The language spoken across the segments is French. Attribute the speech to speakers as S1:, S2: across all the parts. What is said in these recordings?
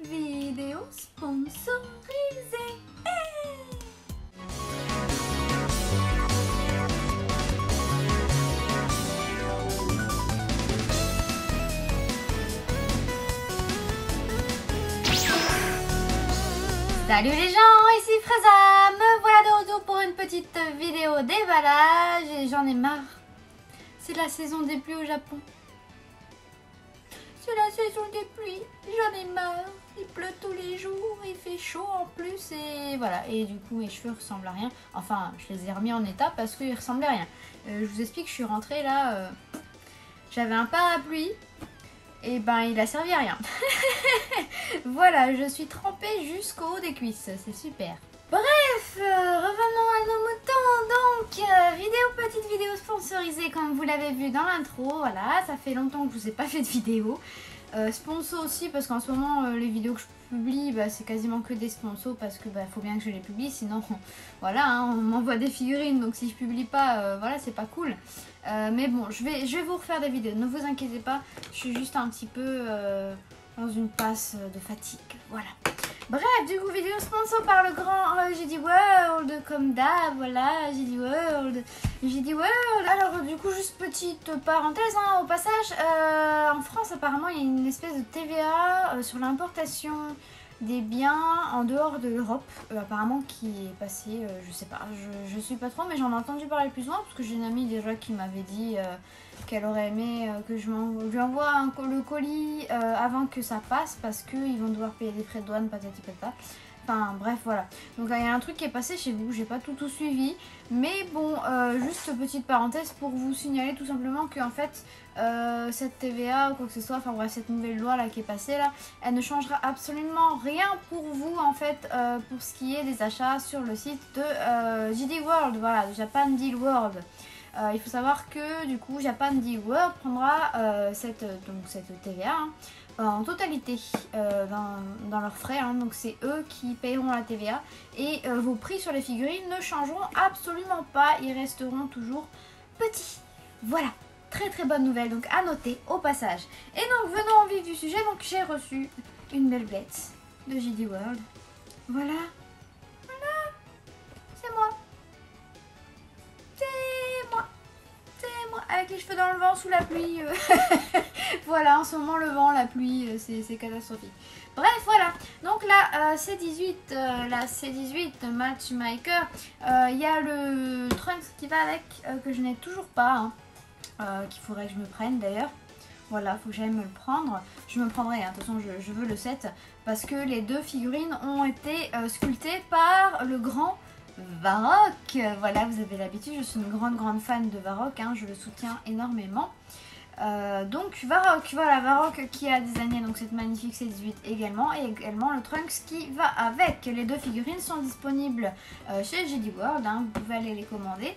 S1: vidéo sponsorisée. Salut les gens, ici Fraisa, me voilà de retour pour une petite vidéo déballage et j'en ai marre. C'est la saison des pluies au Japon. C'est la saison des pluies, j'en ai marre. Il pleut tous les jours, il fait chaud en plus et voilà. Et du coup mes cheveux ressemblent à rien. Enfin, je les ai remis en état parce qu'ils ressemblaient à rien. Je vous explique, je suis rentrée là, j'avais un parapluie. Et ben il a servi à rien. Voilà, je suis trempée jusqu'au haut des cuisses, c'est super. Bref, revenons à nos moutons. Donc, petite vidéo sponsorisée comme vous l'avez vu dans l'intro. Voilà, ça fait longtemps que je vous ai pas fait de vidéo. Sponsor aussi parce qu'en ce moment les vidéos que je publie c'est quasiment que des sponsors parce que faut bien que je les publie, sinon voilà hein, on m'envoie des figurines, donc si je publie pas voilà c'est pas cool. Mais bon je vais vous refaire des vidéos, ne vous inquiétez pas, je suis juste un petit peu dans une passe de fatigue, voilà. Bref, du coup, vidéo sponsor par le grand JD World, comme d'hab, voilà, JD World, JD World. Alors, du coup, juste petite parenthèse, hein, au passage, en France, apparemment, il y a une espèce de TVA sur l'importation des biens en dehors de l'Europe, apparemment, qui est passé, je sais pas, je suis pas trop, mais j'en ai entendu parler plus souvent, parce que j'ai une amie déjà qui m'avait dit qu'elle aurait aimé que je lui envoie le colis avant que ça passe parce qu'ils vont devoir payer des frais de douane, patati patata. Enfin bref voilà. Donc il y a un truc qui est passé chez vous, j'ai pas tout suivi. Mais bon, juste petite parenthèse pour vous signaler tout simplement que en fait cette TVA ou quoi que ce soit, enfin bref cette nouvelle loi là qui est passée là, elle ne changera absolument rien pour vous en fait pour ce qui est des achats sur le site de JD World, voilà, de Japan Deal World. Il faut savoir que du coup Japan Deal World prendra cette TVA en totalité dans leurs frais, hein, donc c'est eux qui paieront la TVA et vos prix sur les figurines ne changeront absolument pas, ils resteront toujours petits. Voilà, très bonne nouvelle, donc à noter au passage. Et donc venons au vif du sujet, donc j'ai reçu une belle bête de JD World. Voilà, c'est moi. Avec les cheveux dans le vent sous la pluie. Voilà, en ce moment le vent, la pluie, c'est catastrophique. Bref, voilà. Donc la C18 Matchmaker, il y a le Trunks qui va avec, que je n'ai toujours pas, hein, qu'il faudrait que je me prenne d'ailleurs. Voilà, faut que j'aille me le prendre. Je me prendrai, hein. De toute façon je veux le set parce que les deux figurines ont été sculptées par le grand Varrock. Voilà, vous avez l'habitude, je suis une grande fan de Varrock, hein, je le soutiens énormément. Donc Varrock, voilà, Varrock qui a designé donc cette magnifique C18 également, et également le Trunks qui va avec. Les deux figurines sont disponibles chez JD World, hein, vous pouvez aller les commander.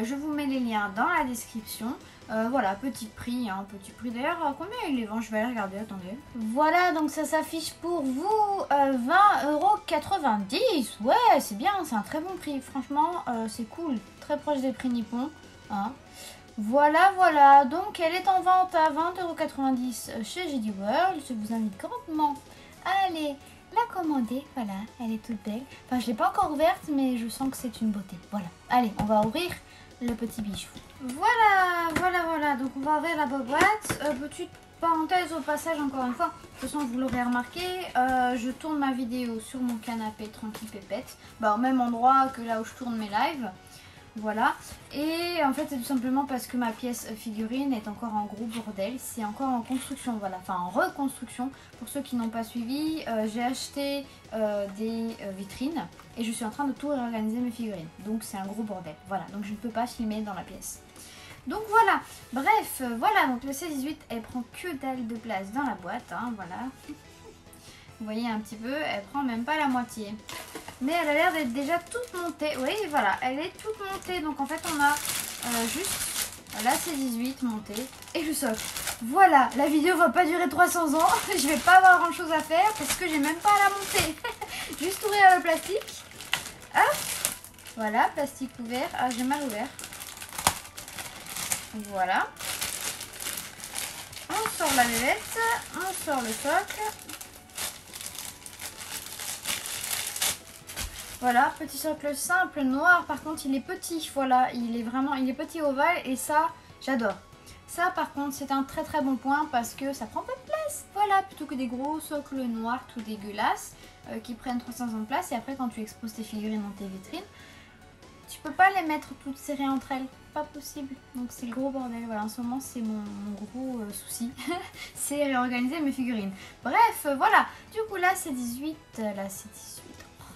S1: Je vous mets les liens dans la description. Voilà, petit prix, hein, d'ailleurs, combien il les vend? Je vais aller regarder, attendez. Voilà, donc ça s'affiche pour vous 20,90 €. Ouais, c'est bien, c'est un très bon prix, franchement, c'est cool, très proche des prix nippons, hein. Voilà, donc elle est en vente à 20,90 € chez JD World. Je vous invite grandement à aller la commander. Voilà, elle est toute belle. Enfin, je ne l'ai pas encore ouverte, mais je sens que c'est une beauté. Voilà, allez, on va ouvrir le petit bijou. Voilà, donc on va ouvrir la boîte. Petite parenthèse au passage, encore une fois, de toute façon vous l'aurez remarqué, je tourne ma vidéo sur mon canapé tranquille pépette, au même endroit que là où je tourne mes lives. Voilà, et en fait c'est tout simplement parce que ma pièce figurine est encore en gros bordel, c'est encore en construction, voilà, enfin en reconstruction. Pour ceux qui n'ont pas suivi, j'ai acheté des vitrines et je suis en train de tout réorganiser mes figurines, donc c'est un gros bordel, voilà, donc je ne peux pas filmer dans la pièce. Donc voilà, bref, voilà, donc le C18 elle prend que dalle de place dans la boîte, hein, voilà. Vous voyez un petit peu, elle prend même pas la moitié. Mais elle a l'air d'être déjà toute montée. Oui, voilà, elle est toute montée. Donc en fait, on a juste la C18 montée et le socle. Voilà, la vidéo va pas durer 300 ans. Je vais pas avoir grand chose à faire parce que j'ai même pas à la monter. Juste ouvrir le plastique. Hop, voilà, plastique ouvert. Ah, j'ai mal ouvert. Voilà. On sort la levette, on sort le socle. Voilà, petit socle simple, noir. Par contre, il est petit. Voilà, il est petit ovale et ça, j'adore. Ça, par contre, c'est un très très bon point parce que ça prend pas de place. Voilà, plutôt que des gros socles noirs tout dégueulasses qui prennent 300 ans de place. Et après, quand tu exposes tes figurines dans tes vitrines, tu peux pas les mettre toutes serrées entre elles. Pas possible. Donc, c'est le gros bordel. Voilà, en ce moment, c'est mon gros souci. C'est réorganiser mes figurines. Bref, voilà. Du coup, là, c'est 18. Là, c'est 18.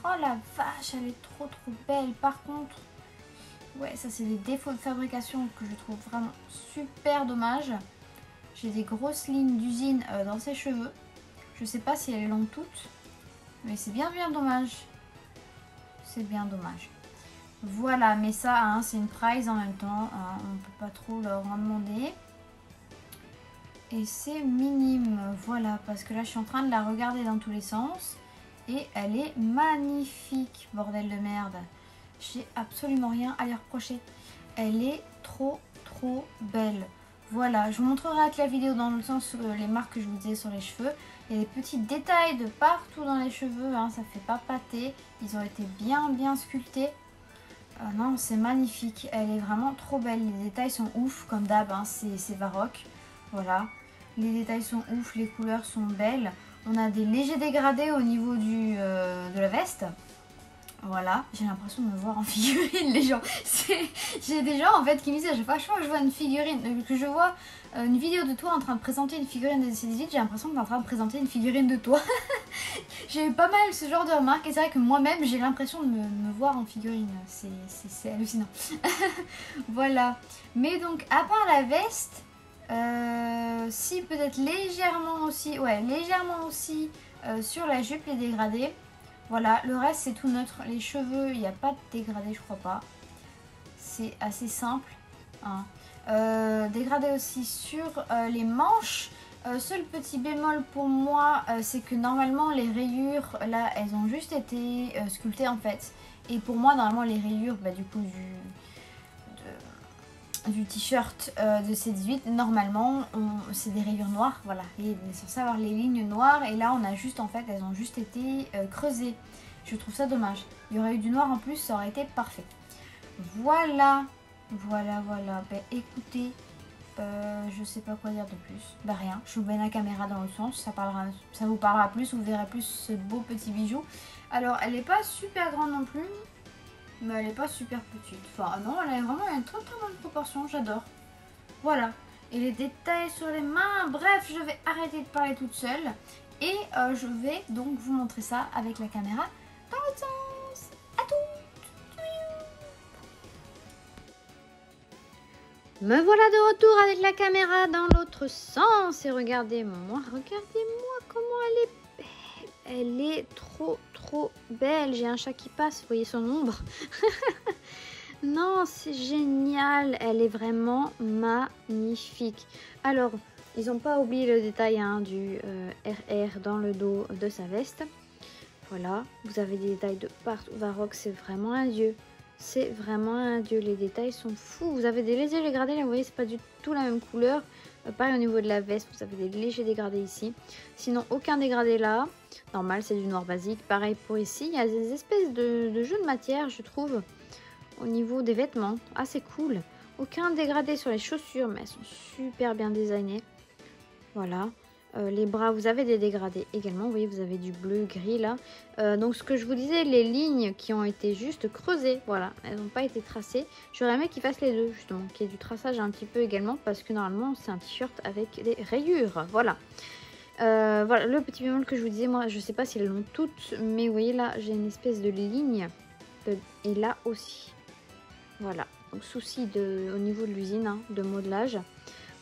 S1: Oh la vache, elle est trop trop belle. Par contre, ouais, ça c'est des défauts de fabrication que je trouve vraiment super dommage. J'ai des grosses lignes d'usine dans ses cheveux. Je sais pas si elles l'ont toutes, mais c'est bien dommage. C'est bien dommage. Voilà, mais ça, hein, c'est une prize en même temps. Hein, on peut pas trop leur en demander. Et c'est minime, voilà, parce que là je suis en train de la regarder dans tous les sens. Et elle est magnifique, bordel de merde. J'ai absolument rien à lui reprocher. Elle est trop belle. Voilà, je vous montrerai avec la vidéo dans le sens les marques que je vous disais sur les cheveux. Il y a des petits détails de partout dans les cheveux, hein, ça fait pas pâter. Ils ont été bien sculptés. Non, c'est magnifique. Elle est vraiment trop belle. Les détails sont ouf, comme d'hab, hein, c'est baroque. Voilà, les détails sont ouf, les couleurs sont belles. On a des légers dégradés au niveau de la veste. Voilà, j'ai l'impression de me voir en figurine, les gens. J'ai des gens en fait qui me disent à chaque fois que je vois une figurine, que je vois une vidéo de toi en train de présenter une figurine de DC18, j'ai l'impression que tu es en train de présenter une figurine de toi. J'ai eu pas mal ce genre de remarques et c'est vrai que moi-même j'ai l'impression de me voir en figurine. C'est hallucinant. Voilà. Mais donc, à part la veste, si peut-être légèrement aussi, ouais, légèrement aussi sur la jupe les dégradés. Voilà, le reste c'est tout neutre. Les cheveux, il n'y a pas de dégradé, je crois pas. C'est assez simple. Hein. Dégradé aussi sur les manches. Seul petit bémol pour moi, c'est que normalement les rayures, là, elles ont juste été sculptées en fait. Et pour moi, normalement, les rayures, bah, du coup, du t-shirt de C18, normalement c'est des rayures noires, voilà, et on est censé avoir les lignes noires et là on a juste en fait, elles ont juste été creusées. Je trouve ça dommage. Il y aurait eu du noir en plus, ça aurait été parfait. Voilà. Ben écoutez, je sais pas quoi dire de plus. Ben rien, je vous mets la caméra dans le sens, ça vous parlera plus, vous verrez plus ce beau petit bijou. Alors elle est pas super grande non plus, mais elle n'est pas super petite. Enfin non, elle a vraiment une très bonne proportion, j'adore. Voilà. Et les détails sur les mains, bref, je vais arrêter de parler toute seule. Et je vais donc vous montrer ça avec la caméra dans l'autre sens. À tout. Me voilà de retour avec la caméra dans l'autre sens. Et regardez-moi comment elle est belle. Elle est trop belle. J'ai un chat qui passe, vous voyez son ombre. Non, c'est génial. Elle est vraiment magnifique. Alors, ils n'ont pas oublié le détail hein, du RR dans le dos de sa veste. Voilà, vous avez des détails de partout. Varrock, c'est vraiment un dieu. C'est vraiment un dieu. Les détails sont fous. Vous avez des légers dégradés, là, vous voyez, c'est pas du tout la même couleur. Pareil au niveau de la veste, vous avez des légers dégradés ici. Sinon, aucun dégradé là. Normal, c'est du noir basique. Pareil pour ici. Il y a des espèces de jeux de matière, je trouve, au niveau des vêtements. Assez cool. Aucun dégradé sur les chaussures, mais elles sont super bien designées. Voilà. Les bras, vous avez des dégradés également. Vous voyez, vous avez du bleu, gris là. Donc, ce que je vous disais, les lignes qui ont été juste creusées, voilà, elles n'ont pas été tracées. J'aurais aimé qu'ils fassent les deux, justement, qu'il y ait du traçage un petit peu également, parce que normalement, c'est un t-shirt avec des rayures. Voilà. Voilà, le petit bémol que je vous disais, moi, je sais pas si elles l'ont toutes, mais vous voyez là, j'ai une espèce de ligne, et là aussi. Voilà. Donc, souci au niveau de l'usine, hein, de modelage.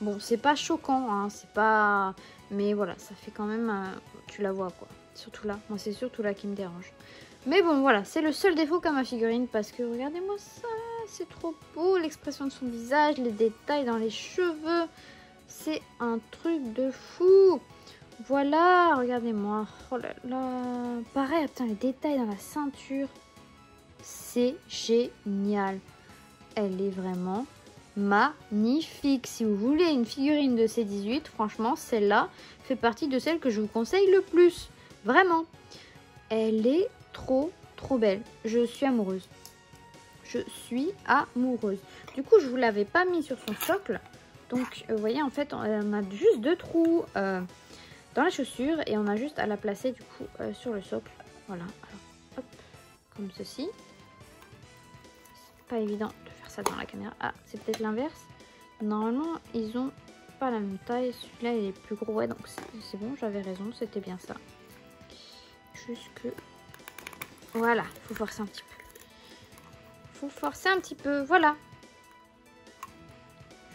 S1: Bon, c'est pas choquant, hein, c'est pas... Mais voilà, ça fait quand même... tu la vois, quoi. Surtout là. Moi, c'est surtout là qui me dérange. Mais bon, voilà, c'est le seul défaut qu'a ma figurine. Parce que, regardez-moi ça, c'est trop beau. L'expression de son visage, les détails dans les cheveux. C'est un truc de fou. Voilà, regardez-moi. Oh là là. Pareil, putain, les détails dans la ceinture. C'est génial. Elle est vraiment... magnifique. Si vous voulez une figurine de C18, franchement celle-là fait partie de celles que je vous conseille le plus, vraiment. Elle est trop trop belle. Je suis amoureuse. Je suis amoureuse. Du coup, je vous l'avais pas mis sur son socle. Donc, vous voyez, en fait, on a juste 2 trous dans la chaussure. Et on a juste à la placer, du coup, sur le socle. Voilà. Alors, hop, comme ceci. C'est pas évident de faire ça dans la caméra. Ah, c'est peut-être l'inverse. Normalement, ils ont pas la même taille. Celui-là, il est plus gros. Ouais, donc c'est bon, j'avais raison. C'était bien ça. Juste que... Voilà, faut forcer un petit peu. Faut forcer un petit peu, voilà.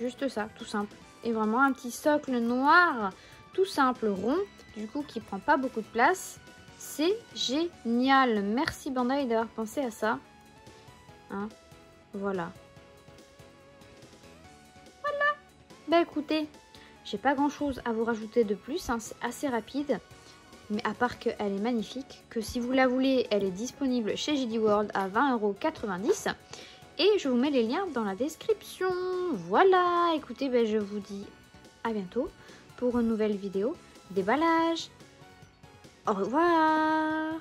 S1: Juste ça, tout simple. Et vraiment un petit socle noir, tout simple, rond, du coup qui prend pas beaucoup de place. C'est génial. Merci Bandai d'avoir pensé à ça. Hein, voilà. Voilà. Bah écoutez, j'ai pas grand chose à vous rajouter de plus, hein, c'est assez rapide. Mais à part qu'elle est magnifique, que si vous la voulez, elle est disponible chez JD World à 20,90 €. Et je vous mets les liens dans la description. Voilà, écoutez, ben je vous dis à bientôt pour une nouvelle vidéo déballage. Au revoir.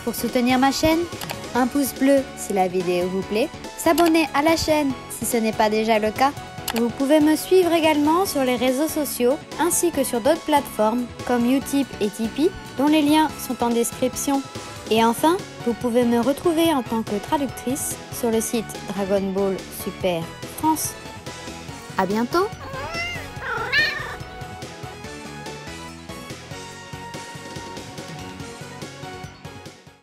S2: Pour soutenir ma chaîne, un pouce bleu si la vidéo vous plaît, s'abonner à la chaîne si ce n'est pas déjà le cas. Vous pouvez me suivre également sur les réseaux sociaux ainsi que sur d'autres plateformes comme Utip et Tipeee dont les liens sont en description. Et enfin, vous pouvez me retrouver en tant que traductrice sur le site Dragon Ball Super France. À bientôt!